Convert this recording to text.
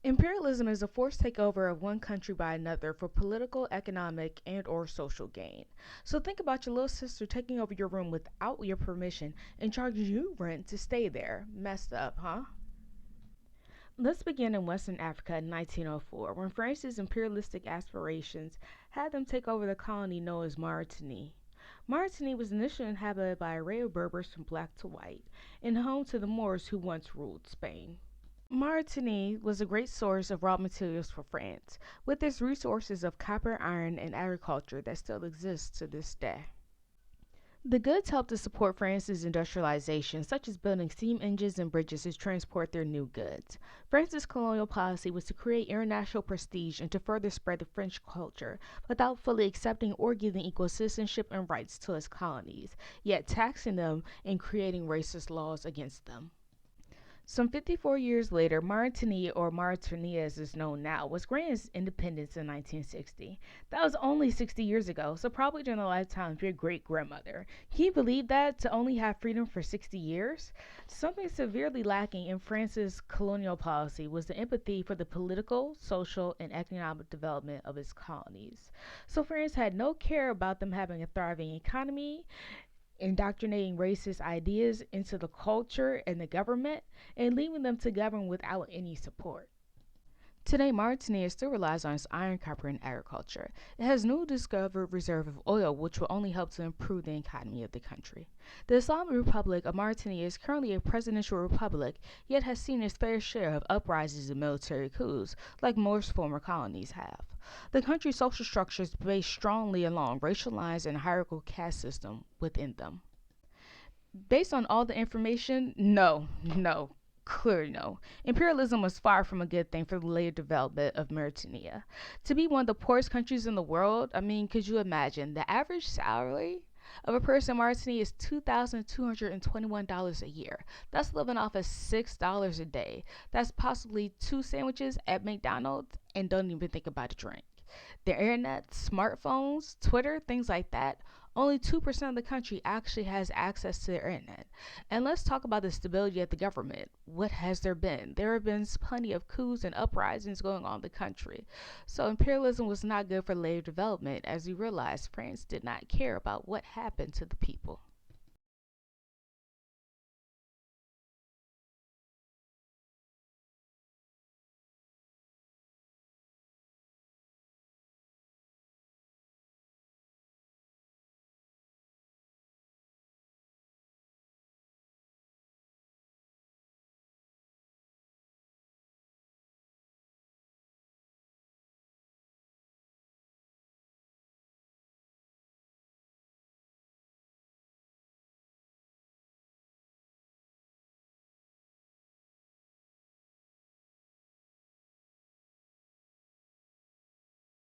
Imperialism is a forced takeover of one country by another for political, economic, and/or social gain. So think about your little sister taking over your room without your permission and charging you rent to stay there. Messed up, huh? Let's begin in Western Africa in 1904, when France's imperialistic aspirations had them take over the colony known as Mauritania. Mauritania was initially inhabited by a array of Berbers from black to white, and home to the Moors who once ruled Spain. Mauritania was a great source of raw materials for France, with its resources of copper, iron, and agriculture that still exists to this day. The goods helped to support France's industrialization, such as building steam engines and bridges to transport their new goods. France's colonial policy was to create international prestige and to further spread the French culture, without fully accepting or giving equal citizenship and rights to its colonies, yet taxing them and creating racist laws against them. Some 54 years later, Mauritania, or Mauritania as it's known now, was granted its independence in 1960. That was only 60 years ago, so probably during the lifetime of your great grandmother. Can you believe that, to only have freedom for 60 years? Something severely lacking in France's colonial policy was the empathy for the political, social, and economic development of its colonies. So France had no care about them having a thriving economy, indoctrinating racist ideas into the culture and the government, and leaving them to govern without any support. Today, Mauritania still relies on its iron, copper, and agriculture. It has no discovered reserve of oil, which will only help to improve the economy of the country. The Islamic Republic of Mauritania is currently a presidential republic, yet has seen its fair share of uprisings and military coups, like most former colonies have. The country's social structure is based strongly along racial lines and a hierarchical caste system within them. Based on all the information, no. Clearly, no. Imperialism was far from a good thing for the later development of Mauritania. To be one of the poorest countries in the world, could you imagine? The average salary of a person in Mauritania is $2,221 a year. That's living off of $6 a day. That's possibly two sandwiches at McDonald's, and don't even think about a drink. The internet, smartphones, Twitter, things like that. Only 2% of the country actually has access to the internet. And let's talk about the stability of the government. What has there been? There have been plenty of coups and uprisings going on in the country. So imperialism was not good for later development, as we realized France did not care about what happened to the people.